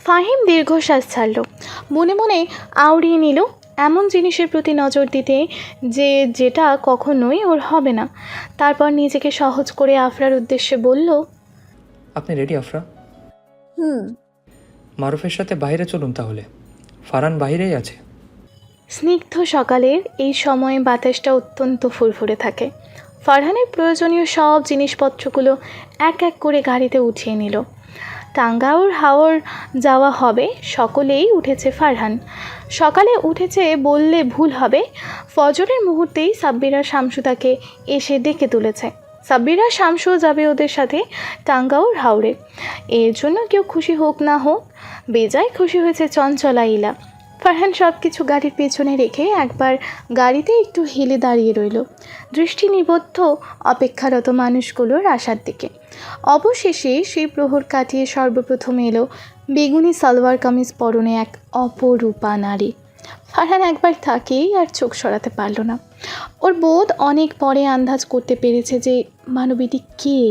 ফাহিম দীর্ঘশ্বাস ছাড়ল, মনে মনে আওড়িয়ে নিল এমন জিনিসের প্রতি নজর দিতে যেটা কখনোই ওর হবে না। তারপর নিজেকে সহজ করে আফরার উদ্দেশ্যে বলল, আপনি রেডি আফরা? হুম। মারুফের সাথে বাইরে চলুন তাহলে, ফারহান বাইরেই আছে। স্নিগ্ধ সকালের এই সময়ে বাতাসটা অত্যন্ত ফুরফুরে থাকে। ফারহানের প্রয়োজনীয় সব জিনিসপত্রগুলো এক এক করে গাড়িতে উঠিয়ে নিল। টাঙ্গাউর হাওর যাওয়া হবে, সকলেই উঠেছে। ফারহান সকালে উঠেছে বললে ভুল হবে। ফজরের মুহূর্তেই সাব্বিরা শামসু তাকে এসে ডেকে তুলেছে। সাব্বিরা শামসু যাবে ওদের সাথে টাঙ্গাউর হাওরে। এর জন্য কেউ খুশি হোক না হোক, বেজায় খুশি হয়েছে চঞ্চলা ইলা। ফারহান সব কিছু গাড়ির পেছনে রেখে একবার গাড়িতে একটু হেলে দাঁড়িয়ে রইল, দৃষ্টি নিবদ্ধ অপেক্ষারত মানুষগুলোর আশার দিকে। অবশেষে সেই প্রহর কাটিয়ে সর্বপ্রথম এলো বেগুনি সালোয়ার কামিজ পরনে এক অপরূপা নারী। ফারহান একবার তাকেই আর চোখ সরাতে পারল না। ওর বোধ অনেক পরে আন্দাজ করতে পেরেছে যে মানবীটি কে।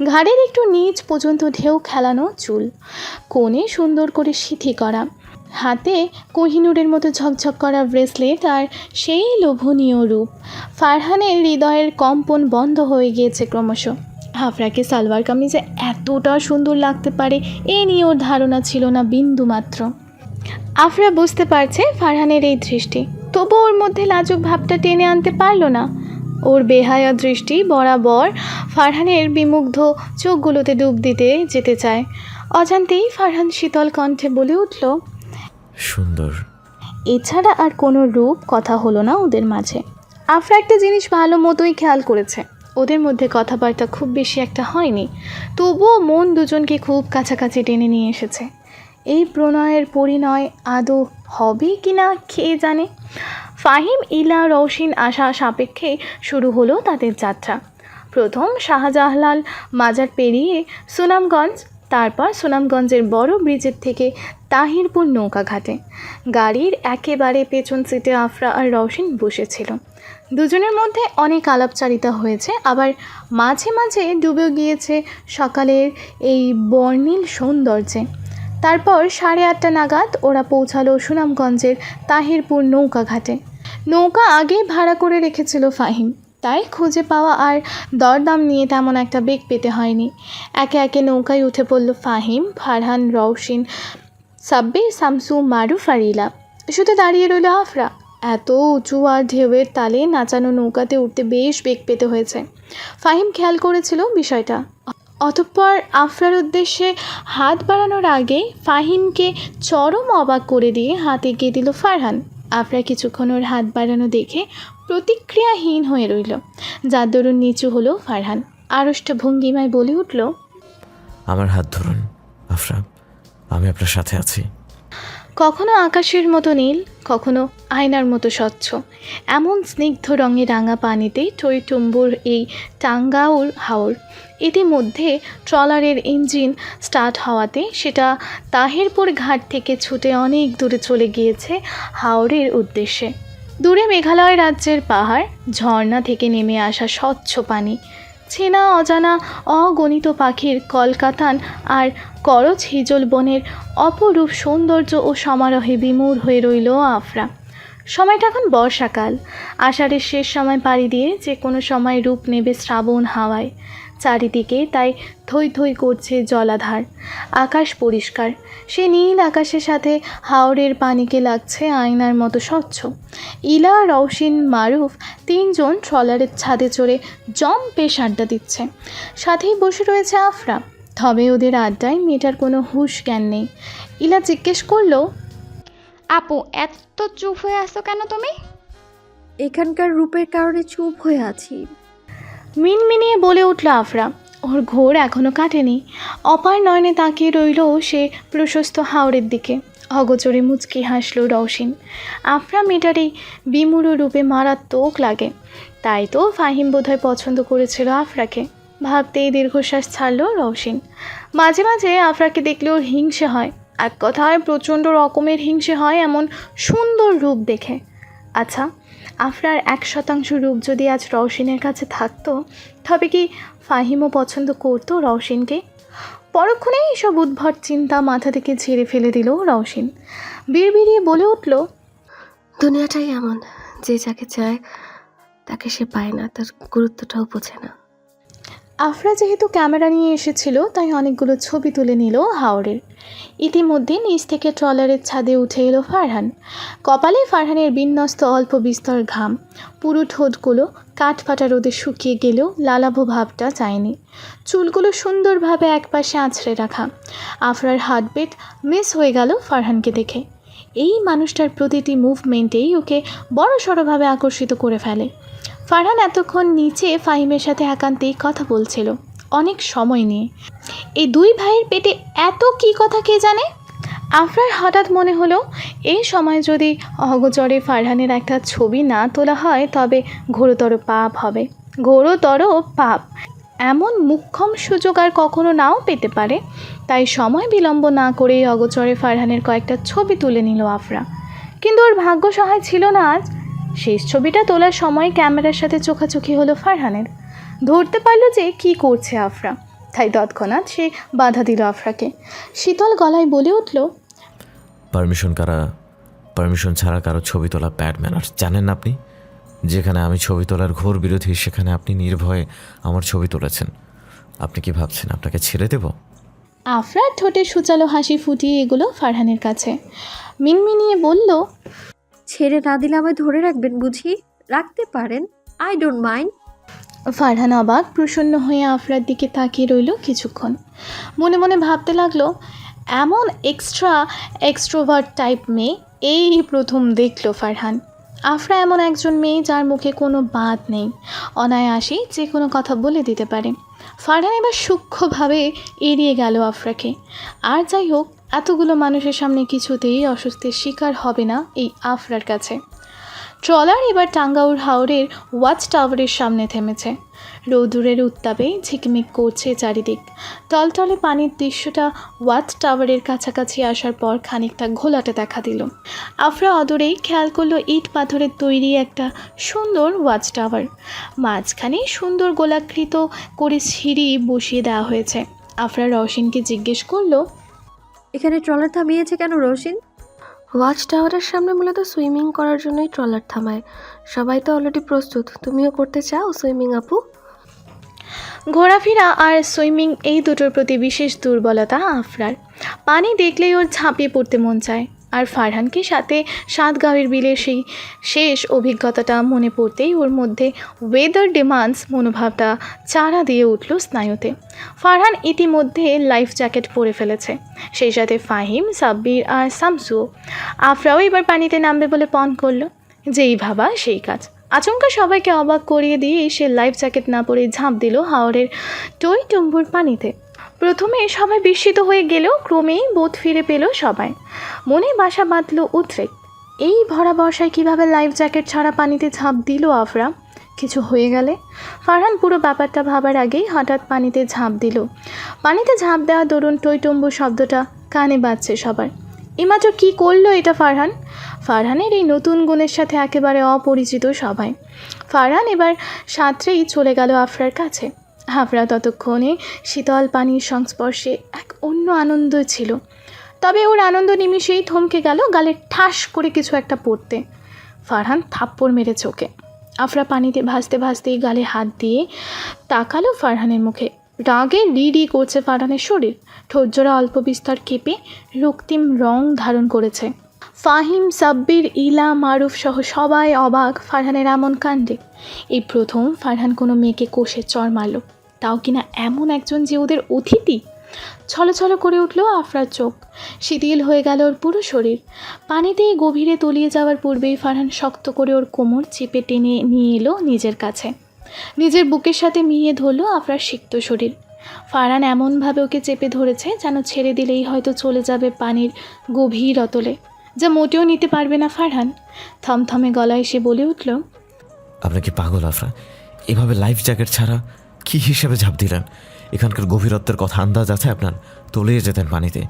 ঘাড়ের একটু নিচ পর্যন্ত ঢেউ খেলানো চুল, কোণে সুন্দর করে সিথি করা, হাতে কোহিনূরের মতো ঝকঝক করা ব্রেসলেট, আর সেই লোভনীয় রূপ। ফারহানের হৃদয়ের কম্পন বন্ধ হয়ে গিয়েছে ক্রমশ। আফরাকে সালোয়ার কামিজে এতটা সুন্দর লাগতে পারে এ নিয়ে ওর ধারণা ছিল না বিন্দু মাত্র। আফরা বুঝতে পারছে ফারহানের এই দৃষ্টি, তবু ওর মধ্যে লাজুক ভাবটা টেনে আনতে পারল না। ওর বেহায়া দৃষ্টি বরাবর ফারহানের বিমুগ্ধ চোখগুলোতে ডুব দিতে যেতে চায়। অজান্তেই ফারহান শীতল কণ্ঠে বলে উঠল, সুন্দর। এছাড়া আর কোনো রূপ কথা হলো না ওদের মাঝে। আফরা একটা জিনিস ভালো মতোই খেয়াল করেছে, ওদের মধ্যে কথাবার্তা খুব বেশি একটা হয়নি, তবুও মন দুজনকে খুব কাছাকাছি টেনে নিয়ে এসেছে। এই প্রণয়ের পরিণয় আদৌ হবে কি না কে জানে। ফাহিম, ইলা, রওশিন আশা সাপেক্ষে শুরু হলো তাদের যাত্রা। প্রথম শাহজালাল মাজার পেরিয়ে সুনামগঞ্জ, তারপর সুনামগঞ্জের বড় ব্রিজের থেকে তাহিরপুর নৌকা ঘাটে। গাড়ির একেবারে পেছন সিটে আফরা আর রওশিন বসেছিল। দুজনের মধ্যে অনেক আলাপচারিতা হয়েছে, আবার মাঝে মাঝে ডুবে গিয়েছে সকালের এই বর্ণিল সৌন্দর্যে। তারপর 8:30 নাগাদ ওরা পৌঁছালো সুনামগঞ্জের তাহিরপুর নৌকা ঘাটে। নৌকা আগেই ভাড়া করে রেখেছিল ফাহিম, তাই খুঁজে পাওয়া আর দরদাম নিয়ে তেমন একটা বেগ পেতে হয়নি। একে একে নৌকায় উঠে পড়ল ফাহিম, ফারহান, রওশিন, সাব্বির, শামসু, মারুফ আর ইলা। শুধু দাঁড়িয়ে রইল আফরা। এত উঁচু আর ঢেউয়ের তালে নাচানো নৌকাতে উঠতে বেশ বেগ পেতে হয়েছে। ফাহিম খেয়াল করেছিল বিষয়টা। অতঃপর আফরার উদ্দেশ্যে হাত বাড়ানোর আগে ফাহিমকে চরম অবাক করে দিয়ে হাত এগিয়ে দিল ফারহান। আফরা কিছুক্ষণ ওর হাত বাড়ানো দেখে প্রতিক্রিয়াহীন হয়ে রইল, যার দরুন নিচু হলো ফারহান। আড়ষ্ট ভঙ্গিমায় বলে উঠল, আমার হাত ধরুন আফরা, আমি আপনার সাথে আছি। কখনো আকাশের মতো নীল, কখনো আয়নার মতো স্বচ্ছ, এমন স্নিগ্ধ রঙে রাঙা পানিতে টইটুম্বুর এই টাঙ্গাউর হাওর। ইতিমধ্যে ট্রলারের ইঞ্জিন স্টার্ট হওয়াতে সেটা তাহিরপুর ঘাট থেকে ছুটে অনেক দূরে চলে গিয়েছে হাওরের উদ্দেশ্যে। দূরে মেঘালয় রাজ্যের পাহাড়, ঝর্ণা থেকে নেমে আসা স্বচ্ছ পানি, চেনা অজানা অগণিত পাখির কলকাতান আর করচ হিজল বনের অপরূপ সৌন্দর্য ও সমারোহে বিমূঢ় হয়ে রইল আফরা। সময়টা এখন বর্ষাকাল, আষাঢ়ের শেষ সময় পাড়ি দিয়ে যে কোনো সময় রূপ নেবে শ্রাবণ হাওয়ায়। চারিদিকে তাই থই থই করছে জলাধার। আকাশ পরিষ্কার, সে নীল আকাশের সাথে হাওরের পানিকে লাগছে আয়নার মতো স্বচ্ছ। ইলা, রওশিন, মারুফ তিনজন ট্রলারের ছাদে চড়ে জম্পেশ আড্ডা দিচ্ছে। সাথেই বসে রয়েছে আফরা। তবে ওদের আড্ডায় মেয়েটার কোনো হুঁশ জ্ঞান নেই। ইলা জিজ্ঞেস করলো, আপু, এত চুপ হয়ে আছো কেন তুমি? এখানকার রূপের কারণে চুপ হয়ে আছি। মিনমিনিয়ে বলে উঠল আফরা। ওর ঘোর এখনও কাটেনি। অপার নয়নে তাকিয়ে রইল সে প্রশস্ত হাওরের দিকে। অগোচরে মুচকি হাসল রওশিন। আফরা মেয়েটার এই বিমূঢ় রূপে মারাত্মক লাগে, তাই তো ফাহিম বোধহয় পছন্দ করেছিল আফরাকে। ভাবতেই দীর্ঘশ্বাস ছাড়ল রওশিন। মাঝে মাঝে আফরাকে দেখলে ওর হিংসে হয়, এক কথায় প্রচণ্ড রকমের হিংসে হয় এমন সুন্দর রূপ দেখে। আচ্ছা, আফরার 1% রূপ যদি আজ রওশিনের কাছে থাকতো, তবে কি ফাহিমও পছন্দ করতো রওশিনকে। পরক্ষণেই এসব উদ্ভট চিন্তা মাথা থেকে ঝেড়ে ফেলে দিল রওশিন। বিড়বিড়িয়ে বলে উঠল, দুনিয়াটাই এমন, যে যাকে চায় তাকে সে পায় না, তার গুরুত্বটাও বোঝে না। আফরা যেহেতু ক্যামেরা নিয়ে এসেছিল তাই অনেকগুলো ছবি তুলে নিল হাওরের। ইতিমধ্যে নিচ থেকে ট্রলারের ছাদে উঠে এলো ফারহান। কপালে ফারহানের বিন্যস্ত অল্প বিস্তর ঘাম, পুরো ঠোঁটগুলো কাঠফাটা রোদে শুকিয়ে গেলেও লালাভো ভাবটা যায়নি। চুলগুলো সুন্দরভাবে একপাশে আঁচড়ে রাখা। আফরার হার্টবিট মিস হয়ে গেল ফারহানকে দেখে। এই মানুষটার প্রতিটি মুভমেন্টেই ওকে বড়সড়ভাবে আকর্ষিত করে ফেলে। ফারহান এতক্ষণ নিচে ফাহিমের সাথে একান্তেই কথা বলছিল, অনেক সময় নিয়ে। এই দুই ভাইয়ের পেটে এত কী কথা কে জানে। আফরার হঠাৎ মনে হলো এই সময় যদি অগোচরে ফারহানের একটা ছবি না তোলা হয় তবে ঘোরতর পাপ হবে। ঘোরতর পাপ। এমন মুখ্যম সুযোগ আর কখনো নাও পেতে পারে। তাই সময় বিলম্ব না করেই অগোচরে ফারহানের কয়েকটা ছবি তুলে নিল আফরা। কিন্তু ওর ভাগ্য সহায় ছিল না আজ। শেষ ছবিটা তোলার সময় ক্যামেরার সাথে চোখাচোখি হলো ফারহানের। ধরতে পারল যে কি করছে আফরা, তাই তৎক্ষণাৎ সে বাধা দিল আফরাকে। শীতল গলায় বলে উঠল, পারমিশন ছাড়া কারো ছবি তোলা ব্যাড ম্যানার্স, জানেন না আপনি? যেখানে আমি ছবি তোলার ঘোর বিরোধী সেখানে আপনি নির্ভয়ে আমার ছবি তুলেছেন। আপনি কি ভাবছেন আপনাকে ছেড়ে দেব? আফরার ঠোঁটে সুচালো হাসি ফুটিয়ে এগুলো ফারহানের কাছে। মিনমিনিয়ে বলল, ছেড়ে না দিলে আমায় ধরে রাখবেন বুঝি? রাখতে পারেন, আই ডোন্ট মাইন্ড। ফারহান অবাক প্রসন্ন হয়ে আফরার দিকে তাকিয়ে রইল কিছুক্ষণ। মনে মনে ভাবতে লাগলো, এমন এক্সট্রোভার্ট টাইপ মেয়ে এই প্রথম দেখলো ফারহান। আফরা এমন একজন মেয়ে যার মুখে কোনো বাদ নেই, অনায়াসেই যে কোনো কথা বলে দিতে পারে। ফারহান এবার সূক্ষ্মভাবে এড়িয়ে গেল আফরাকে। আর যাই হোক, এতগুলো মানুষের সামনে কিছুতেই অস্বস্তির শিকার হবে না এই আফরার কাছে। ট্রলার এবার টাঙ্গাউর হাওরের ওয়াচ টাওয়ারের সামনে থেমেছে। রৌদ্রের উত্তাপে ঝিকমিক করছে চারিদিক। টলটলে পানির দৃশ্যটা ওয়াচ টাওয়ারের কাছাকাছি আসার পর খানিকটা ঘোলাটে দেখা দিল। আফরা অদূরেই খেয়াল করলো ইট পাথরের তৈরি একটা সুন্দর ওয়াচ টাওয়ার। মাঝখানে সুন্দর গোলাকৃত করে সিঁড়ি বসিয়ে দেওয়া হয়েছে। আফরা রওশিনকে জিজ্ঞেস করলো, এখানে ট্রলার থামিয়েছে কেন রোশিন? ওয়াচ টাওয়ারের সামনে মূলত সুইমিং করার জন্যই ট্রলার থামায়। সবাই তো অলরেডি প্রস্তুত, তুমিও করতে চাও সুইমিং আপু? ঘোরাফেরা আর সুইমিং এই দুটোর প্রতি বিশেষ দুর্বলতা আফরার। পানি দেখলেই ওর ঝাঁপিয়ে পড়তে মন চায়। আর ফারহানকে সাথে সাতগাঁওয়ের বিলের সেই শেষ অভিজ্ঞতাটা মনে পড়তেই ওর মধ্যে ওয়েদার ডিমান্ডস মনোভাবটা চারা দিয়ে উঠল স্নায়ুতে। ফারহান ইতিমধ্যে লাইফ জ্যাকেট পরে ফেলেছে, সেই সাথে ফাহিম, সাব্বির আর শামসুও। আফরাও এবার পানিতে নামবে বলে পণ করলো। যেই ভাবা সেই কাজ। আচমকা সবাইকে অবাক করিয়ে দিয়ে সে লাইফ জ্যাকেট না পরে ঝাঁপ দিল হাওরের টইটুম্বুর পানিতে। প্রথমে সবাই বিস্মিত হয়ে গেলেও ক্রমেই বোধ ফিরে পেল সবাই। মনে বাসা বাঁধল উদ্রেক। এই ভরা বর্ষায় কীভাবে লাইফ জ্যাকেট ছাড়া পানিতে ঝাঁপ দিল আফরা? কিছু হয়ে গেলে? ফারহান পুরো ব্যাপারটা ভাবার আগেই হঠাৎ পানিতে ঝাঁপ দিল। পানিতে ঝাঁপ দেওয়া দরুন টইটুম্বু শব্দটা কানে বাজছে সবার। এইমাত্র কী করলো এটা ফারহান? ফারহানের এই নতুন গুণের সাথে একেবারে অপরিচিত সবাই। ফারহান এবার সাঁতরেই চলে গেল আফরার কাছে। আফরা ততক্ষণে শীতল পানির সংস্পর্শে এক অন্য আনন্দ ছিল। তবে ওর আনন্দ নিমিষেই থমকে গেল গালে ঠাস করে কিছু একটা পড়তে। ফারহান থাপ্পড় মেরে চোখে। আফরা পানিতে ভাসতে ভাসতেই গালে হাত দিয়ে তাকালো ফারহানের মুখে। রাগে রিডি করছে ফারহানের শরীর। ঠোঁটজোড়া অল্প বিস্তর কেঁপে রক্তিম রং ধারণ করেছে। ফাহিম, সাব্বির, ইলা, মারুফ সহ সবাই অবাক ফারহানের এমন কাণ্ডে। এই প্রথম ফারহান কোনো মেয়েকে কষে চড় মারল, তাও কিনা এমন একজন যে ওদের অতিথি। ছলছল করে উঠল আফরার চোখ, শিথিল হয়ে গেল ওর পুরো শরীর। পানিতেই গভীরে তলিয়ে যাওয়ার পূর্বেই ফারহান শক্ত করে ওর কোমর চেপে টেনে নিয়ে এলো নিজের কাছে। নিজের বুকের সাথে মিলিয়ে ধরল আফরার সিক্ত শরীর। ফারহান এমনভাবে ওকে চেপে ধরেছে যেন ছেড়ে দিলেই হয়তো চলে যাবে পানির গভীর অতলে, যা মোটেও নিতে পারবে না ফারহান। থমথমে গলায় সে বলে উঠল, আপনি কি পাগল আফরা? এভাবে লাইফ জ্যাকেট ছাড়া কি হিসেবে ঝাঁপ দিলেন? এখানকার গভীরত্বের কথা আন্দাজ আছে আপনার? তলিয়ে যেতেন পানিতে,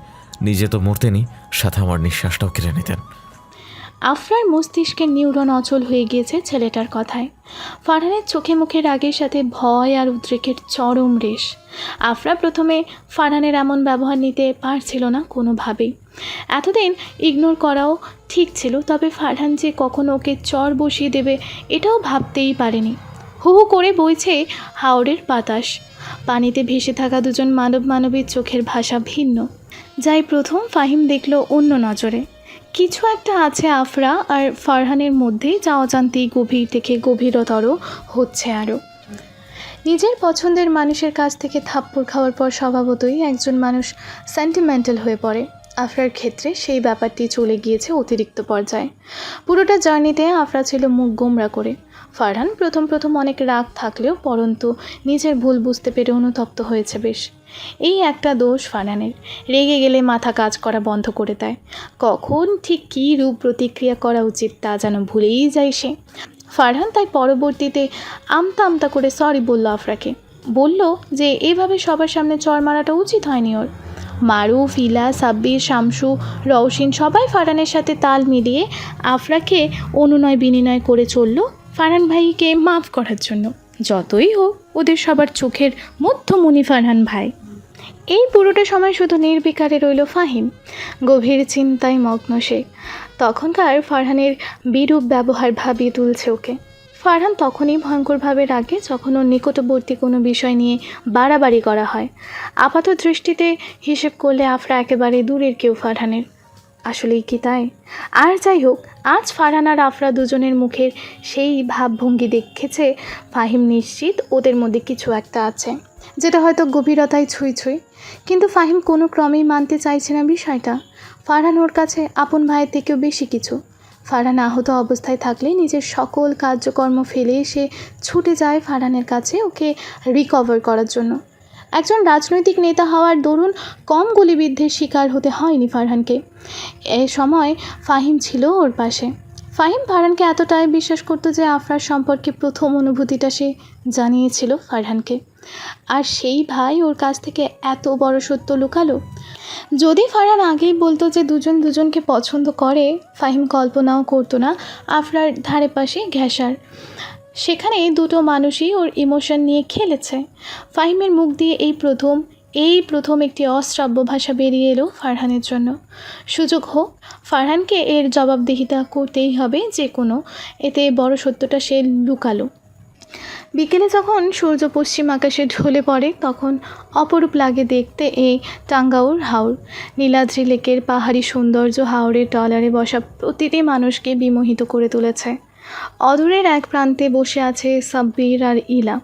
নিজে তো মরতেনি, সাথে আমার নিঃশ্বাসটাও কেড়ে নিতেন। আফরার মস্তিষ্কের নিউরন অচল হয়ে গিয়েছে ছেলেটার কথায়। ফারহানের চোখে মুখে রাগের সাথে ভয় আর উদ্রেকের চরম রেশ। আফরা প্রথমে ফারহানের এমন ব্যবহার নিতে পারছিল না কোনোভাবেই। এতদিন ইগনোর করাও ঠিক ছিল, তবে ফারহান যে কখনো ওকে চর বসিয়ে দেবে এটাও ভাবতেই পারেনি। হু হু করে বইছে হাওরের বাতাস। পানিতে ভেসে থাকা দুজন মানবীর চোখের ভাষা ভিন্ন। যাই প্রথম ফাহিম দেখল অন্য নজরে। কিছু একটা আছে আফরা আর ফারহানের মধ্যে, যা অজান্তেই গভীর থেকে গভীরতর হচ্ছে আরও। নিজের পছন্দের মানুষের কাছ থেকে থাপ্পড় খাওয়ার পর স্বভাবতই একজন মানুষ সেন্টিমেন্টাল হয়ে পড়ে। আফরার ক্ষেত্রে সেই ব্যাপারটি চলে গিয়েছে অতিরিক্ত পর্যায়ে। পুরোটা জার্নিতে আফরা ছিল মুখ গোমরা করে। ফারহান প্রথম অনেক রাগ থাকলেও পরন্তু নিজের ভুল বুঝতে পেরে অনুতপ্ত হয়েছে বেশ। এই একটা দোষ ফারহানের, রেগে গেলে মাথা কাজ করা বন্ধ করে দেয়। কখন ঠিক কী রূপ প্রতিক্রিয়া করা উচিত তা যেন ভুলেই যায় সে। ফারহান তাই পরবর্তীতে আমতা করে সরি বলল আফরাকে। বলল যে এভাবে সবার সামনে চর মারাটা উচিত হয়নি ওর। মারুফ, ইলা, সাব্বির, শামসু, রওশিন সবাই ফারহানের সাথে তাল মিলিয়ে আফরাকে অনুনয় বিনিময় করে চলল ফারহান ভাইকে মাফ করার জন্য। যতই হোক ওদের সবার চোখের মধ্যমণি ফারহান ভাই। এই পুরোটা সময় শুধু নির্বিকারে রইল ফাহিম, গভীর চিন্তায় মগ্ন সে। তখনকার ফারহানের বিরূপ ব্যবহার ভাবিয়ে তুলছে ওকে। ফারহান তখনই ভয়ঙ্করভাবে রাগে যখন ওর নিকটবর্তী কোনো বিষয় নিয়ে বাড়াবাড়ি করা হয়। আপাত দৃষ্টিতে হিসেব করলে আফরা একেবারে দূরের কেউ ফারহানের। আসলেই কি তাই? আর যাই হোক, আজ ফারহান আর আফরা দুজনের মুখের সেই ভাবভঙ্গি দেখেছে ফাহিম নিশ্চিত ওদের মধ্যে কিছু একটা আছে, যেটা হয়তো গভীরতায় ছুঁই। কিন্তু ফাহিম কোনো ক্রমেই মানতে চাইছে না বিষয়টা। ফারহান ওর কাছে আপন ভাইয়ের থেকেও বেশি কিছু। ফারহান আহত অবস্থায় থাকলে নিজের সকল কার্যকর্ম ফেলে সে ছুটে যায় ফারহানের কাছে ওকে রিকভার করার জন্য। একজন রাজনৈতিক নেতা হওয়ার দরুন কম গুলিবিদ্ধের শিকার হতে হয়নি ফারহানকে। এ সময় ফাহিম ছিল ওর পাশে। ফাহিম ফারহানকে এতটাই বিশ্বাস করতো যে আফরার সম্পর্কে প্রথম অনুভূতিটা সে জানিয়েছিল ফারহানকে। আর সেই ভাই ওর কাছ থেকে এত বড় সত্য লুকালো। যদি ফারহান আগেই বলতো যে দুজন দুজনকে পছন্দ করে, ফাহিম কল্পনাও করতো না আফরার ধারে পাশে ঘেঁষার। সেখানে দুটো মানুষই ওর ইমোশন নিয়ে খেলেছে। ফাহিমের মুখ দিয়ে এই প্রথম একটি অশ্রাব্য ভাষা বেরিয়ে এলো ফারহানের জন্য। সুযোগ হোক, ফারহানকে এর জবাবদিহিতা করতেই হবে যে কোনো। এতে বড় সত্যটা সে লুকালো। বিকেলে যখন সূর্য পশ্চিম আকাশে ঢলে পড়ে তখন অপরূপ লাগে দেখতে এই টাঙ্গাউর হাওর। নীলাদ্রি লেকের পাহাড়ি সৌন্দর্য হাওরের টলারে বসা প্রতিটি মানুষকে বিমোহিত করে তুলেছে। অদূরের এক প্রান্তে বসে আছে সাব্বির আর ইলা।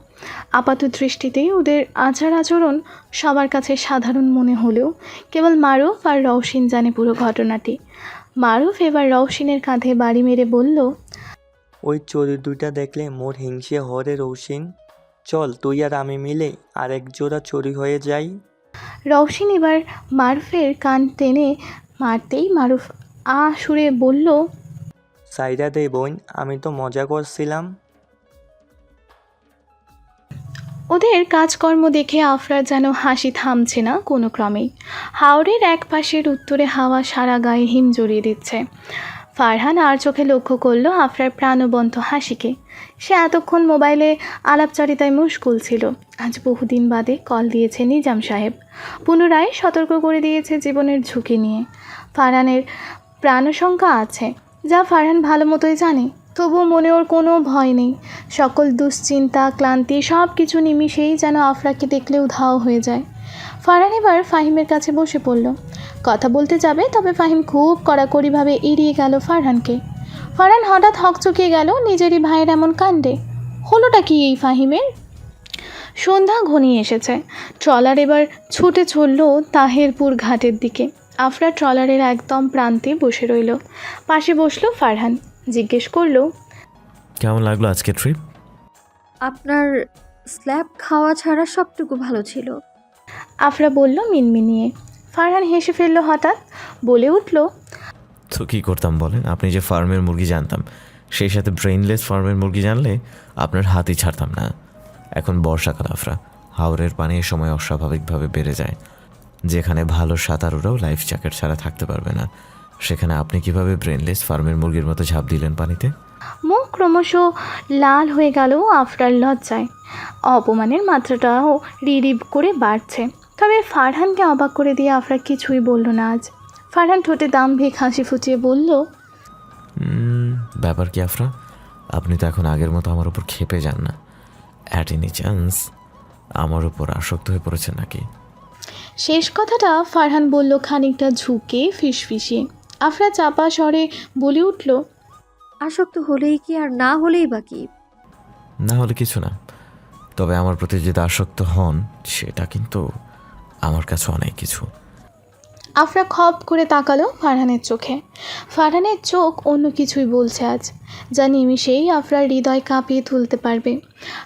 আপাত দৃষ্টিতেই ওদের আচার আচরণ সবার কাছে সাধারণ মনে হলেও কেবল মারুফ আর রওশিন জানে পুরো ঘটনাটি। মারুফ এবার রওশিনের কাঁধে বাড়ি মেরে বলল, ওই চড়ুই দুইটা দেখলে মোর হিংসে হরে রৌশিন। চল তুই আর আমি মিলে আরেক জোড়া চড়ুই হয়ে যাই। রওশিন এবার মারুফের কান টেনে মারতেই মারুফ সুরে বলল, সাইরা দে বোন, আমি তো মজা করছিলাম। ওদের কাজকর্ম দেখে আফরার যেন হাসি থামছে না কোনো ক্রমেই। হাওরের এক পাশের উত্তরে হাওয়া সারা গায়ে হিম জড়িয়ে দিচ্ছে। ফারহান আর চোখে লক্ষ্য করলো আফরার প্রাণবন্ত হাসিকে। সে এতক্ষণ মোবাইলে আলাপচারিতায় মুশগুল ছিল। আজ বহুদিন বাদে কল দিয়েছে নিজাম সাহেব। পুনরায় সতর্ক করে দিয়েছে জীবনের ঝুঁকি নিয়ে। ফারহানের প্রাণশঙ্কা আছে, যা ফারহান ভালো মতোই জানে। তবুও মনে ওর কোনো ভয় নেই। সকল দুশ্চিন্তা, ক্লান্তি সব কিছু নিমিষেই যেন আফরাকে দেখলে উধাও হয়ে যায়। ফারহান এবার ফাহিমের কাছে বসে পড়ল। কথা বলতে যাবে, তবে ফাহিম খুব কড়াকড়িভাবে এড়িয়ে গেল ফারহানকে। ফারহান হঠাৎ হকচকিয়ে গেল নিজেরই ভাইয়ের এমন কাণ্ডে। হলোটা কি এই ফাহিমের? সন্ধ্যা ঘনিয়ে এসেছে। ট্রলার এবার ছুটে চলল তাহেরপুর ঘাটের দিকে। আফরা ট্রলারের একদম প্রান্তে বসে রইল। পাশে বসলো ফারহান। জিজ্ঞেস করলো, কেমন লাগলো আজকে ট্রিপ? আপনার স্ল্যাব খাওয়া ছাড়া সবটুকু ভালো ছিল। আফরা বলল মিনমিনিয়ে। ফারহান হেসে ফেলল হঠাৎ, বলে উঠল, তো কী করতাম বলেন? আপনি যে ফার্মের মুরগি জানতাম, সেই সাথে ব্রেইনলেস ফার্মের মুরগি জানলে আপনার হাতই ছাড়তাম না। এখন বর্ষাকাল আফরা, হাওরের পানি এ সময় অস্বাভাবিকভাবে বেড়ে যায়, যেখানে ভালো সাঁতারুরাও লাইফ জ্যাকেট ছাড়া থাকতে পারবে না। সেখানে আপনি কিভাবে ব্রেনলেস ফার্মের মুরগির মতো ঝাঁপ দিলেন পানিতে? মুখ ক্রমশ লাল হয়ে গেল আফরার লজ্জায়। অপমানের মাত্রাটাও রিরিব করে বাড়ছে। তবে ফারহানকে অবাক করে দিয়ে আফরা কিছুই বলল না আজ। ফারহান ঠোঁটে দাম্ভিক হাসি ফুটিয়ে বলল, ব্যাপার কি আফরা? আপনি তো এখন আগের মতো আমার উপর ক্ষেপে যান না। অ্যাট এনি চান্স আমার উপর আসক্ত হয়ে পড়েছেন নাকি? শেষ কথাটা ফারহান বলল খানিকটা ঝুঁকে ফিসফিসিয়ে। আফরা চাপা স্বরে বলে উঠল, আসক্ত হলেই কি আর না হলেই বা কি? না হলে কিছু না, তবে আমার প্রতি যদি আসক্ত হন সেটা কিন্তু আমার কাছে অনেক কিছু। আফরা খপ করে তাকালো ফারহানের চোখে। ফারহানের চোখ অন্য কিছুই বলছে আজ, যা নিমিষেই আফরার হৃদয় কাঁপিয়ে তুলতে পারবে।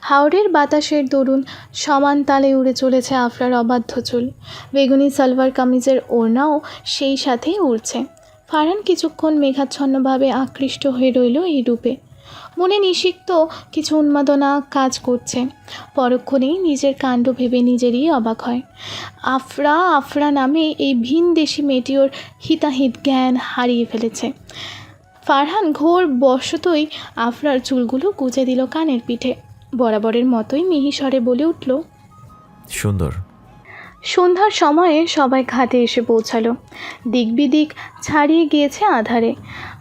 হাওড়ের বাতাসের দরুন সমান তালে উড়ে চলেছে আফরার অবাধ্য চুল। বেগুনি সালোয়ার কামিজের ওড়নাও সেই সাথেই উড়ছে। ফারহান কিছুক্ষণ মেঘাচ্ছন্নভাবে আকৃষ্ট হয়ে রইল এই রূপে। মনে নিষিক্ত কিছু উন্মাদনা কাজ করছে। পরক্ষণেই নিজের কাণ্ড ভেবে নিজেরই অবাক হয়। আফরা আফরা নামে এই ভিনদেশি মেয়েটিওর হিতাহিত জ্ঞান হারিয়ে ফেলেছে। ফারহান ঘোর বশতই আফরার চুলগুলো গুজে দিল কানের পিঠে। বরাবরের মতোই মিহিস্বরে বলে উঠল, সুন্দর। সন্ধ্যার সময়ে সবাই ঘাটে এসে পৌঁছালো। দিক বিদিক ছাড়িয়ে গিয়েছে আধারে।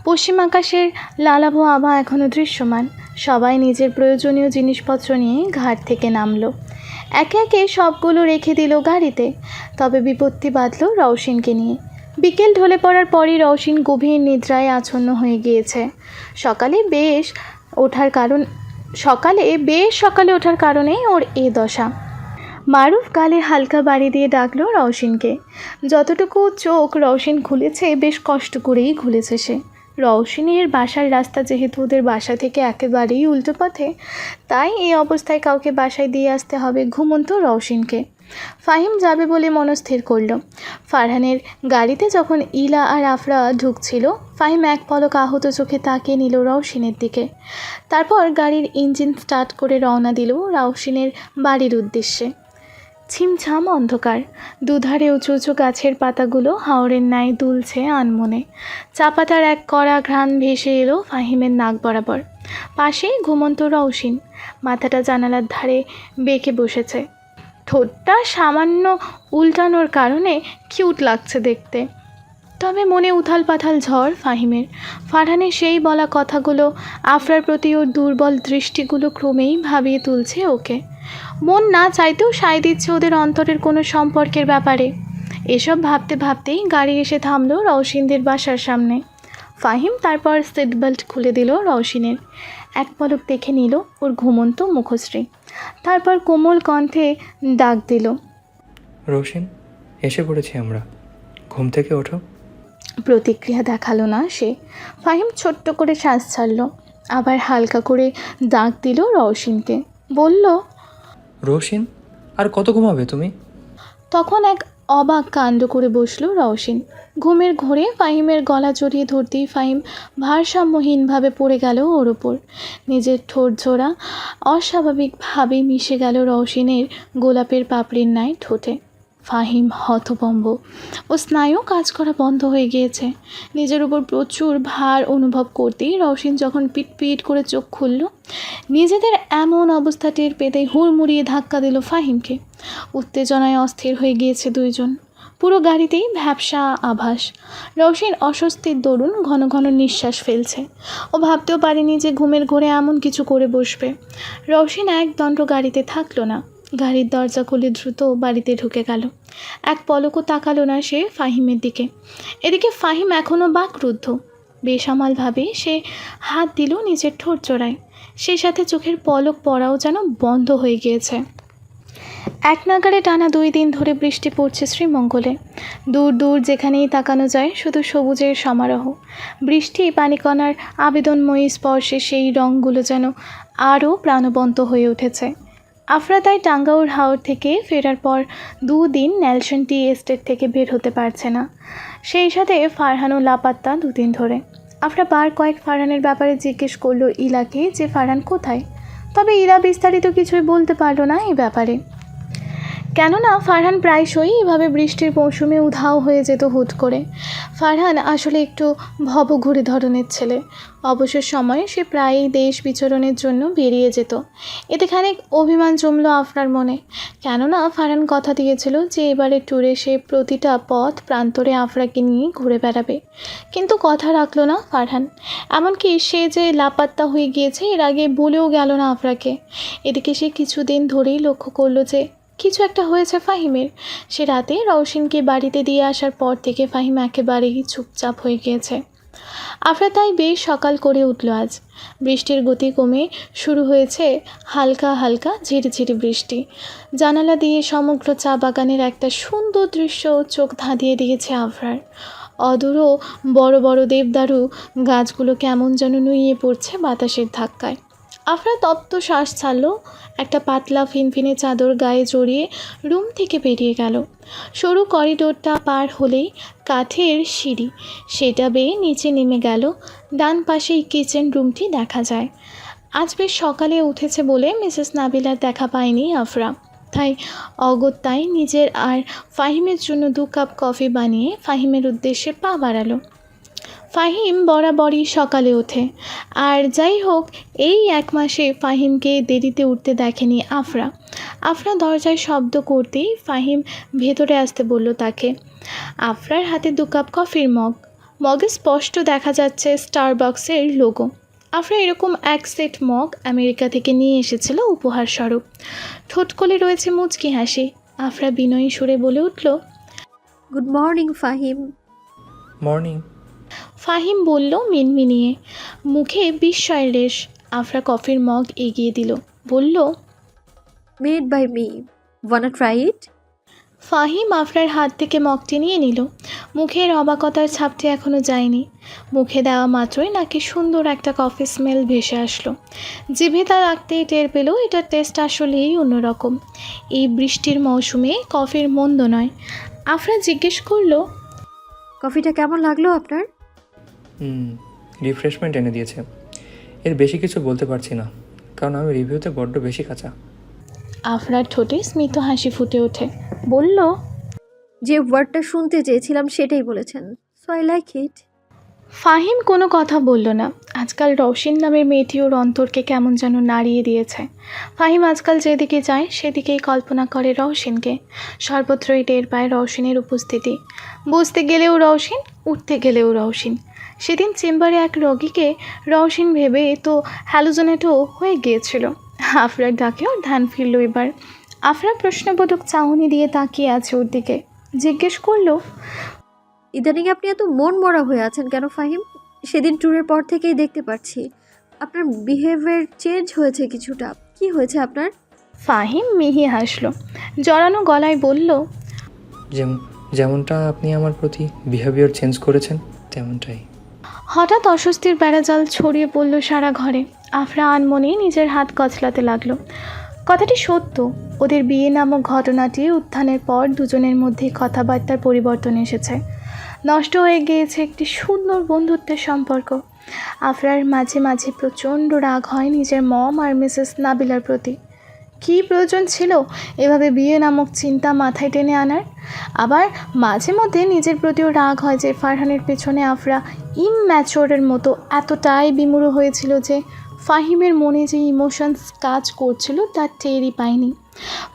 পশ্চিম আকাশের লালাভ আভা এখনও দৃশ্যমান। সবাই নিজের প্রয়োজনীয় জিনিসপত্র নিয়ে ঘাট থেকে নামলো। একে একে সবগুলো রেখে দিল গাড়িতে। তবে বিপত্তি বাঁধল রওশিনকে নিয়ে। বিকেল ঢলে পড়ার পরই রওশিন গভীর নিদ্রায় আচ্ছন্ন হয়ে গিয়েছে। সকালে বেশ সকালে ওঠার কারণেই ওর এ দশা। মারুফ গালে হালকা বাড়ি দিয়ে ডাকলো রওশিনকে। যতটুকু চোখ রওশিন খুলেছে বেশ কষ্ট করেই খুলেছে সে। রওশিনের বাসার রাস্তা যেহেতু ওদের বাসা থেকে একেবারেই উল্টো পথে, তাই এই অবস্থায় কাউকে বাসায় দিয়ে আসতে হবে ঘুমন্ত রওশিনকে। ফাহিম যাবে বলে মনস্থির করল। ফারহানের গাড়িতে যখন ইলা আর আফরা ঢুকছিল, ফাহিম এক পলক আহত চোখে তাকিয়ে নিল রওশিনের দিকে। তারপর গাড়ির ইঞ্জিন স্টার্ট করে রওনা দিল রওশিনের বাড়ির উদ্দেশ্যে। ছিমছাম অন্ধকার। দুধারে উঁচু উঁচু গাছের পাতাগুলো হাওরের ন্যায় দুলছে আনমনে। চা পাতার এক কড়া ঘ্রাণ ভেসে এলো ফাহিমের নাক বরাবর। পাশেই ঘুমন্ত রওশিন, মাথাটা জানালার ধারে বেঁকে বসেছে। ঠোঁটটা সামান্য উল্টানোর কারণে কিউট লাগছে দেখতে। তবে মনে উথাল পাথাল ঝড় ফাহিমের। ফারহানের সেই বলা কথাগুলো, আফরার প্রতি ওর দুর্বল দৃষ্টিগুলো ক্রমেই ভাবিয়ে তুলছে ওকে। মন না চাইতেও সায় দিচ্ছে ওদের অন্তরের কোনো সম্পর্কের ব্যাপারে। এসব ভাবতে ভাবতেই গাড়ি এসে থামলো রওশিনদের বাসার সামনে। ফাহিম তারপর সিট বেল্ট খুলে দিল রওশিনের। এক পলক দেখে নিল ওর ঘুমন্ত মুখশ্রী। তারপর কোমল কণ্ঠে ডাক দিল, রোশিন, এসে পড়েছি আমরা, ঘুম থেকে ওঠো। প্রতিক্রিয়া দেখালো না সে। ফাহিম ছোট্ট করে শ্বাস ছাড়ল। আবার হালকা করে ডাক দিল রওশিনকে। বলল, রোশিন, আর কত ঘুমাবে তুমি? তখন এক অবাক কাণ্ড করে বসলো রওশিন। ঘুমের ঘোরে ফাহিমের গলা জড়িয়ে ধরতেই ফাহিম ভারসাম্যহীনভাবে পড়ে গেল ওর ওপর। নিজের ঠোঁট জোড়া অস্বাভাবিকভাবে মিশে গেল রওশিনের গোলাপের পাপড়ির ন্যায় ঠোঁটে। ফাহিম হতভম্ব। ও স্নায়ু কাজ করা বন্ধ হয়ে গিয়েছে। নিজের উপর প্রচুর ভার অনুভব করতেই রওশিন যখন পিট করে চোখ খুলল, নিজেদের এমন অবস্থা টের পেতেই হুড়মুড়িয়ে ধাক্কা দিল ফাহিমকে। উত্তেজনায় অস্থির হয়ে গিয়েছে দুইজন। পুরো গাড়িতেই ভ্যাপসা আভাস। রওশিন অস্বস্তির দরুন ঘন ঘন নিঃশ্বাস ফেলছে। ও ভাবতেও পারেনি যে ঘুমের ঘোরে এমন কিছু করে বসবে। রওশিন একদণ্ড গাড়িতে থাকলো না। গাড়ির দরজা খুলে দ্রুত বাড়িতে ঢুকে গেল। এক পলকও তাকালো না সে ফাহিমের দিকে। এদিকে ফাহিম এখনও বাকরুদ্ধ। বেসামালভাবে সে হাত দিল নিজের ঠোঁট জোড়ায়। সেই সাথে চোখের পলক পড়াও যেন বন্ধ হয়ে গিয়েছে। এক নাগাড়ে টানা 2 দিন ধরে বৃষ্টি পড়ছে শ্রীমঙ্গলে। দূর দূর যেখানেই তাকানো যায় শুধু সবুজের সমারোহ। বৃষ্টি পানিকণার আবেদনময়ী স্পর্শে সেই রঙগুলো যেন আরও প্রাণবন্ত হয়ে উঠেছে। আফরা তাই টাঙ্গাউর হাওর থেকে ফেরার পর 2 দিন নেলসন টি এস্টেট থেকে বের হতে পারছে না। সেই সাথে ফারহানও লাপাত্তা 2 দিন ধরে। আফরা বার কয়েক ফারহানের ব্যাপারে জিজ্ঞেস করলো ইলাকে যে ফারহান কোথায়। তবে ইলা বিস্তারিত কিছুই বলতে পারলো না এই ব্যাপারে। কেননা ফারহান প্রায়শই এভাবে বৃষ্টির মৌসুমে উধাও হয়ে যেত হুট করে। ফারহান আসলে একটু ভবঘুরে ধরনের ছেলে। অবসর সময়ে সে প্রায়ই দেশ বিচরণের জন্য বেরিয়ে যেত। এতে খানিক অভিমান জমল আফরার মনে, কেননা ফারহান কথা দিয়েছিল যে এবারে ট্যুরে সে প্রতিটা পথ প্রান্তরে আফরাকে নিয়ে ঘুরে বেড়াবে, কিন্তু কথা রাখলো না ফারহান। এমনকি সে যে লাপাত্তা হয়ে গিয়েছে এর আগে বলেও গেল না আফরাকে। এদিকে সে কিছুদিন ধরেই লক্ষ্য করলো যে কিছু একটা হয়েছে ফাহিমের। সে রাতে রওশিনকে বাড়িতে দিয়ে আসার পর থেকে ফাহিম একেবারেই চুপচাপ হয়ে গিয়েছে। আফরা তাই বেশ সকাল করে উঠল আজ। বৃষ্টির গতি কমে শুরু হয়েছে হালকা হালকা ঝিরিঝিরি বৃষ্টি। জানালা দিয়ে সমগ্র চা বাগানের একটা সুন্দর দৃশ্য চোখ ধাঁধিয়ে দিয়েছে আফরার। অদূর বড় বড় দেবদারু গাছগুলো কেমন যেন নুইয়ে পড়ছে বাতাসের ধাক্কায়। আফরা তপ্ত শ্বাস ছাড়ল, একটা পাতলা ফিনফিনে চাদর গায়ে জড়িয়ে রুম থেকে বেরিয়ে গেল। সরু করিডোরটা পার হলেই কাঠের সিঁড়ি, সেটা বেয়ে নিচে নেমে গেল। ডান পাশেই কিচেন রুমটি দেখা যায়। আজ বেশ সকালে উঠেছে বলে মিসেস নাবিলার দেখা পায়নি আফরা, তাই অগত্যায় নিজের আর ফাহিমের জন্য 2 কাপ কফি বানিয়ে ফাহিমের উদ্দেশ্যে পা বাড়ালো। ফাহিম বরাবরই সকালে ওঠে, আর যাই হোক এই 1 মাসে ফাহিমকে দেরিতে উঠতে দেখেনি আফরা। আফরা দরজায় শব্দ করতেই ফাহিম ভেতরে আসতে বলল তাকে। আফরার হাতে 2 কাপ কফির মগে স্পষ্ট দেখা যাচ্ছে স্টারবাক্সের লোগো। আফরা এরকম 1 সেট মগ আমেরিকা থেকে নিয়ে এসেছিল উপহার স্বরূপ। ঠোঁটকলে রয়েছে মুচকি হাসি। আফরা বিনয়ী সুরে বলে উঠল, good morning Fahim. Morning. Fahim বলল মিনমিনিয়ে, মুখে বিস্ময়ের রেশ। আফরা কফির মগ এগিয়ে দিল, বলল, made by me, wanna try it? Fahim আফরার হাত থেকে মগটি নিয়ে নিল। মুখের অবাকতার ছাপটি এখনও যায়নি। মুখে দেওয়া মাত্রই নাকি সুন্দর একটা কফি স্মেল ভেসে আসলো। জিভে তা রাখতেই টের পেল এটার টেস্ট আসলেই অন্যরকম। এই বৃষ্টির মৌসুমে কফির মন্দ নয়। আফরা জিজ্ঞেস করলো, কফিটা কেমন লাগলো আপনার? রিফ্রেশমেন্ট এনে দিয়েছে। এর বেশি কিছু বলতে পারছি না, কারণ আমি রিভিউতে বড্ড বেশি কাঁচা। আফরার ঠোঁটে স্মিত হাসি ফুটে ওঠে, বলল, যে ওয়ার্ডটা শুনতে চেয়েছিলাম সেটাই বলেছেন, so I like it. Fahim কোনো কথা বলল না। আজকাল রওশিন নামের মেয়েটি ওর অন্তরকে কেমন যেন নাড়িয়ে দিয়েছে। ফাহিম আজকাল যেদিকে যায় সেদিকেই কল্পনা করে রওশিনকে। সর্বত্রই টের পায় রওশিনের উপস্থিতি। বুঝতে গেলেও রওশিন, উঠতে গেলেও রওশিন। সেদিন চেম্বারে এক রোগীকে রওশিন ভেবে তো হ্যালোজেনেটও হয়ে গিয়েছিল। আফরার ডাকে ওর ধ্যান ফিরল এবার। আফরা প্রশ্নবোধক চাহনি দিয়ে তাকিয়ে আছে ওর দিকে। জিজ্ঞেস করলো, ইদানিং আপনি এত মন মরা হয়ে আছেন কেন ফাহিম? সেদিন ট্যুরের পর থেকেই দেখতে পাচ্ছি আপনার বিহেভিয়ার চেঞ্জ হয়েছে কিছুটা। কি হয়েছে আপনার? ফাহিম মিহি হাসলো, জড়ানো গলায় বলল, যেমনটা আপনি আমার প্রতি বিহেভিয়ার চেঞ্জ করেছেন তেমনটাই। হঠাৎ অস্বস্তির বেড়াজাল ছড়িয়ে পড়ল সারা ঘরে। আফরা আনমনে নিজের হাত কচলাতে লাগলো। কথাটি সত্য, ওদের বিয়ে নামক ঘটনাটির উত্থানের পর দুজনের মধ্যে কথাবার্তার পরিবর্তন এসেছে। নষ্ট হয়ে গিয়েছে একটি সুন্দর বন্ধুত্বের সম্পর্ক। আফরার মাঝে মাঝে প্রচণ্ড রাগ হয় নিজের মম আর মিসেস নাবিলার প্রতি। কী প্রয়োজন ছিল এভাবে বিয়ে নামক চিন্তা মাথায় টেনে আনার? আবার মাঝে মধ্যে নিজের প্রতিও রাগ হয় যে ফারহানের পেছনে আফরা ইমম্যাচিওরের মতো এতটাই বিমূঢ় হয়েছিল যে ফাহিমের মনে যে ইমোশনস কাজ করছিল তার টেরই পায়নি।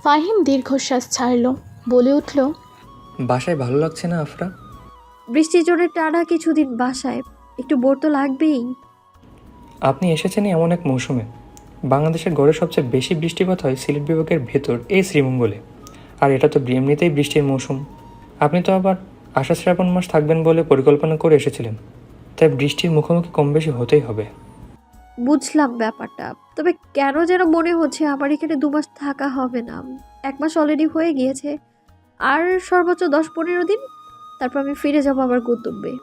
ফাহিম দীর্ঘশ্বাস ছাড়ল, বলে উঠল, বাসায় ভালো লাগছে না আফরা? বৃষ্টির জন্য টানা কিছুদিন বাসায়, একটু বোর তো লাগবেই। আপনি এসেছেন এমন এক মৌসুমে। বাংলাদেশের গড়ে সবচেয়ে বেশি বৃষ্টিপাত হয় সিলেট বিভাগের ভেতর এই শ্রীমঙ্গলে, আর এটা তো এমনিতেই বৃষ্টির মৌসুম। আপনি তো আবার আষাঢ় শ্রাবণ মাস থাকবেন বলে পরিকল্পনা করে এসেছিলেন, তাই বৃষ্টির মুখোমুখি কম বেশি হতেই হবে। বুঝলাম ব্যাপারটা, তবে কেন যেন মনে হচ্ছে আমার এখানে 2 মাস থাকা হবে না। 1 মাস অলরেডি হয়ে গিয়েছে, আর সর্বোচ্চ 10-15 দিন, তারপর আমি ফিরে যাব আমার গন্তব্যে।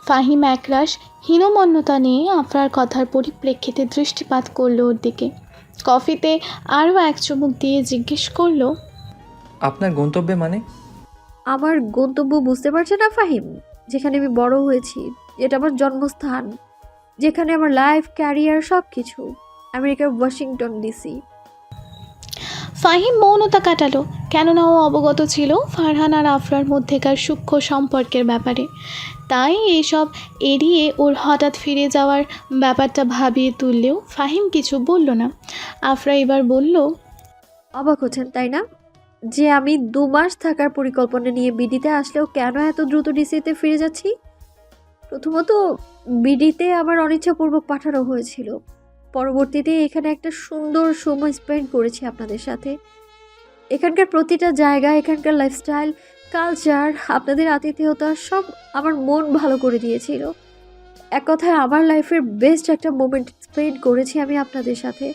ফাহিম একরাশ হীনমন্যতা নিয়ে আফরার কথার পরিপ্রেক্ষিতে দৃষ্টিপাত করলো ওর দিকে। কফিতে আরও 1 চুমুক দিয়ে জিজ্ঞেস করলো, আপনার গন্তব্যে মানে? আমার গন্তব্য বুঝতে পারছে না ফাহিম? যেখানে আমি বড় হয়েছি, এটা আমার জন্মস্থান, যেখানে আমার লাইফ, ক্যারিয়ার সব কিছু, আমেরিকার ওয়াশিংটন ডিসি। ফাহিম মৌনতা কাটালো, কেননা ও অবগত ছিল ফারহান আর আফরার মধ্যেকার সূক্ষ্ম সম্পর্কের ব্যাপারে। তাই এইসব এড়িয়ে ওর হঠাৎ ফিরে যাওয়ার ব্যাপারটা ভাবিয়ে তুললেও ফাহিম কিছু বলল না। আফরা এবার বলল, অবাক হচ্ছেন তাই না, যে আমি 2 মাস থাকার পরিকল্পনা নিয়ে বিডিতে আসলেও কেন এত দ্রুত ডিসিতে ফিরে যাচ্ছি? প্রথমত, বিডিতে আমার অনিচ্ছাপূর্বক পাঠানো হয়েছিল। পরবর্তীতে এখানে একটা সুন্দর সময় স্পেন্ড করেছি আপনাদের সাথে। এখানকার প্রতিটা জায়গা, এখানকার লাইফস্টাইল, কালচার, আপনাদের আতিথেয়তা সব আমার মন ভালো করে দিয়েছিল। এক কথায় আমার লাইফের বেস্ট একটা মোমেন্ট স্পেন্ড করেছি আমি আপনাদের সাথে।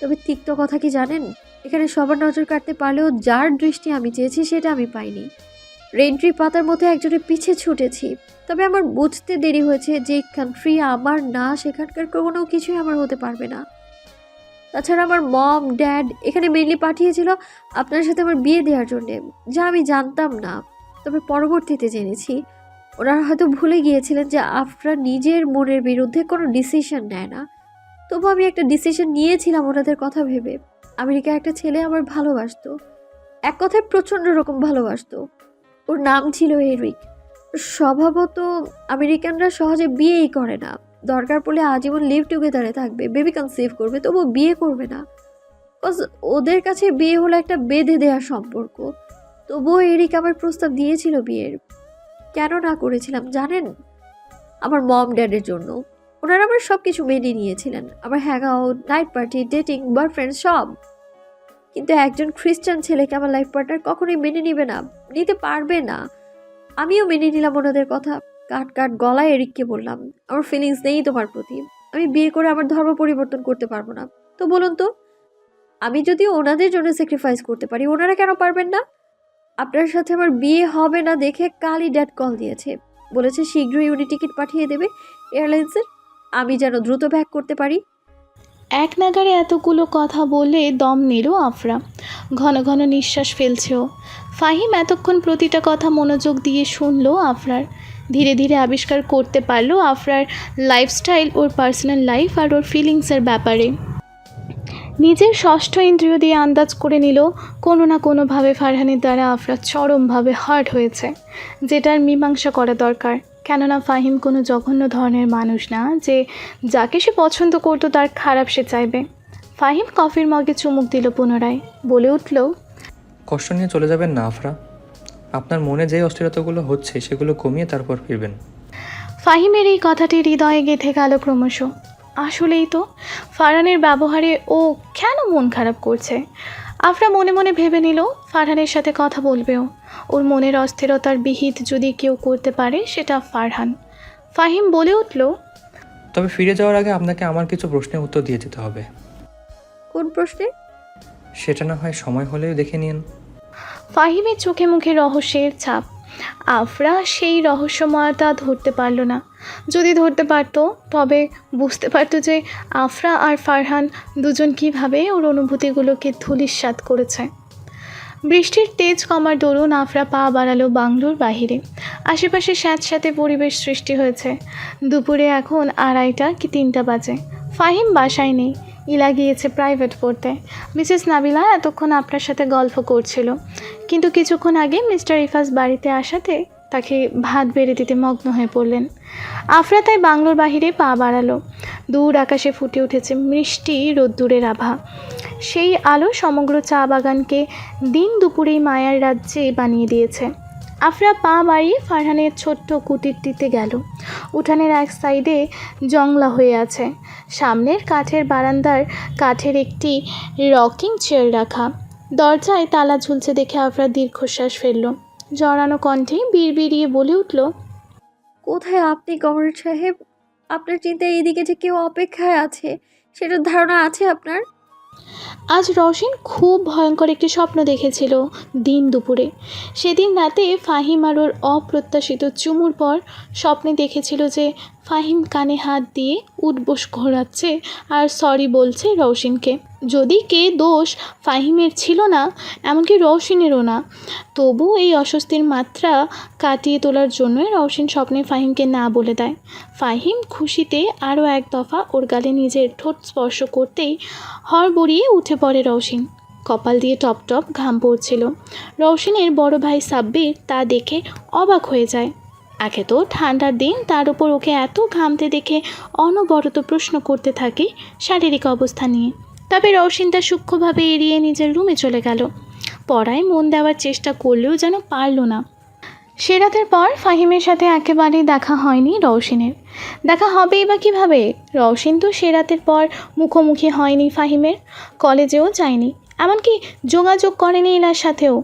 তবে তিক্ত কথা কি জানেন, এখানে সবার নজর কাটতে পারলেও যার দৃষ্টি আমি চেয়েছি সেটা আমি পাইনি। রেন্ট্রি পাতার মধ্যে একজনের পিছে ছুটেছি। তবে আমার বুঝতে দেরি হয়েছে যে কান্ট্রি আমার না, সেখানকার কোনো কিছুই আমার হতে পারবে না। তাছাড়া আমার মম ড্যাড এখানে মেনলি পাঠিয়েছিল আপনার সাথে আমার বিয়ে দেওয়ার জন্যে, যা আমি জানতাম না। তবে পরবর্তীতে জেনেছি ওনারা হয়তো ভুলে গিয়েছিলেন যে আফরা নিজের মনের বিরুদ্ধে কোনো ডিসিশন নেয় না। তবু আমি একটা ডিসিশন নিয়েছিলাম ওনাদের কথা ভেবে। আমেরিকায় একটা ছেলে আমার ভালোবাসতো, এক কথায় প্রচণ্ড রকম ভালোবাসতো। ওর নাম ছিল এরিক। স্বভাবত আমেরিকানরা সহজে বিয়েই করে না, দরকার পড়লে আজীবন লিভ টুগেদারে থাকবে, বেবি কনসিভ করবে, তবু বিয়ে করবে না। কজ ওদের কাছে বিয়ে হলো একটা বেঁধে দেওয়ার সম্পর্ক। তবুও এরিক আমার প্রস্তাব দিয়েছিল বিয়ের। কেন না করেছিলাম জানেন? আমার মম ড্যাডের জন্য। ওনারা আমার সব কিছু মেনে নিয়েছিলেন, আমার hang out, night party, dating, boyfriend সব। কিন্তু একজন খ্রিস্টান ছেলেকে আমার লাইফ পার্টনার কখনোই মেনে নিবে না, নিতে পারবে না। আমিও মেনে নিলাম ওনাদের কথা। কাট কাট গলায় এরিককে বললাম, আমার ফিলিংস নেই তোমার প্রতি, আমি বিয়ে করে আমার ধর্ম পরিবর্তন করতে পারবো না। তো বলুন তো, আমি যদি ওনাদের জন্য স্যাক্রিফাইস করতে পারি, ওনারা কেন পারবেন না? আপনার সাথে আমার বিয়ে হবে না দেখে কালই ড্যাড কল দিয়েছে, বলেছে শীঘ্রই উনি টিকিট পাঠিয়ে দেবে এয়ারলাইন্সের, আমি যেন দ্রুত ব্যাক করতে পারি। এক নাগারে এতগুলো কথা বলে দম নিল আফরা। ঘন ঘন নিঃশ্বাস ফেলছে ও। ফাহিম এতক্ষণ প্রতিটা কথা মনোযোগ দিয়ে শুনলো আফরার। ধীরে ধীরে আবিষ্কার করতে পারলো আফরার লাইফস্টাইল, ওর পার্সোনাল লাইফ আর ওর ফিলিংসের ব্যাপারে। নিজের ষষ্ঠ ইন্দ্রিয় দিয়ে আন্দাজ করে নিল কোনো না কোনোভাবে ফারহানের দ্বারা আফরা চরমভাবে হার্ট হয়েছে, যেটার মীমাংসা করা দরকার। কেননা ফাহিম কোনো জঘন্য ধরনের মানুষ না যে যাকে সে পছন্দ করতো তার খারাপ সে চাইবে। ফাহিম কফির মগে চুমুক দিল পুনরায়, বলে উঠল, কষ্ট নিয়ে চলে যাবেন না আফরা। আপনার মনে যে অস্থিরতাগুলো হচ্ছে সেগুলো কমিয়ে তারপর ফিরবেন। ফাহিমের এই কথাটি হৃদয়ে গেঁথে গেল ক্রমশ। আসলেই তো ফারহানের ব্যবহারে ও কেন মন খারাপ করছে। আফরা মনে মনে ভেবে নিল ফারহানের সাথে কথা বলবেও। ওর মনের অস্থিরতার বিহিত যদি কেউ করতে পারে সেটা ফারহান। ফাহিম বলে উঠল, তবে ফিরে যাওয়ার আগে আপনাকে আমার কিছু প্রশ্নের উত্তর দিয়ে যেতে হবে। কোন প্রশ্নে? সেটা না হয় সময় হলেও দেখে নিন। ফাহিমের চোখে মুখে রহস্যের ছাপ। আফরা সেই রহস্যময়তা ধরতে পারল না। যদি ধরতে পারত তবে বুঝতে পারত যে আফরা আর ফারহান দুজন কীভাবে ওর অনুভূতিগুলোকে ধূলিসাৎ করেছে। বৃষ্টির তেজ কমার দরুন আফরা পা বাড়ালো বাংলোর বাহিরে। আশেপাশে স্যাঁতস্যাঁতে পরিবেশ সৃষ্টি হয়েছে। দুপুরে এখন 2:30 কি 3টা বাজে। ফাহিম বাসায় নেই, ইলা গিয়েছে প্রাইভেট পড়তে। মিসেস নাবিলা এতক্ষণ আপনার সাথে গল্প করছিল, কিন্তু কিছুক্ষণ আগে মিস্টার ইফাজ বাড়িতে আসাতে তাকে ভাত বেড়ে দিতে মগ্ন হয়ে পড়লেন। আফরা তাই বাংলোর বাহিরে পা বাড়ালো। দূর আকাশে ফুটে উঠেছে মিষ্টি রোদ্দুরের আভা। সেই আলো সমগ্র চা বাগানকে দিন দুপুরেই মায়ার রাজ্যে বানিয়ে দিয়েছে। আফরা পা বাড়িয়ে ফারহানের ছোট্ট কুটিরটিতে গেল। উঠানের এক সাইডে জংলা হয়ে আছে, সামনের কাঠের বারান্দার কাঠের একটি রকিং চেয়ার রাখা। দরজায় তালা ঝুলছে দেখে আফরা দীর্ঘশ্বাস ফেলল। জড়ানো কণ্ঠে বিড়বিড়িয়ে বলে উঠল, কোথায় আপনি কমরেড সাহেব? আপনার চিন্তায় এদিকে যে কেউ অপেক্ষায় আছে সেটার ধারণা আছে আপনার? আজ রওশন খুব ভয়ঙ্কর একটি স্বপ্ন দেখেছিল দিন দুপুরে। সেদিন রাতে ফাহিম আর ওর অপ্রত্যাশিত চুমুর পর স্বপ্নে দেখেছিল যে ফাহিম কানে হাত দিয়ে উঠবোস ঘোরাচ্ছে আর সরি বলছে রওশনকে। যদি কে দোষ ফাহিমের ছিল না, এমনকি রওশনেরও না, তবু এই অস্বস্তির মাত্রা কাটিয়ে তোলার জন্যই রওশন স্বপ্নে ফাহিমকে না বলে দেয়। ফাহিম খুশিতে আরও এক দফা ওর গালে নিজের ঠোঁট স্পর্শ করতেই হড়বড়িয়ে উঠে পড়ে রওশন। কপাল দিয়ে টপ টপ ঘাম পড়ছিল। রওশনের বড় ভাই সাব্বির তা দেখে অবাক হয়ে যায়। একে তো ঠান্ডার দিন, তার উপর ওকে এত ঘামতে দেখে অনবরত প্রশ্ন করতে থাকে শারীরিক অবস্থা নিয়ে। তবে রওশন তা সূক্ষ্মভাবে এড়িয়ে নিজের রুমে চলে গেল। পড়ায় মন দেওয়ার চেষ্টা করলেও যেন পারল না। সে রাতের পর ফাহিমের সাথে একেবারেই দেখা হয়নি রওশনের। দেখা হবেই বা কীভাবে? রওশন তো সে রাতের পর মুখোমুখি হয়নি ফাহিমের, কলেজেও যায়নি, এমনকি যোগাযোগ করেনি ইলার সাথেও।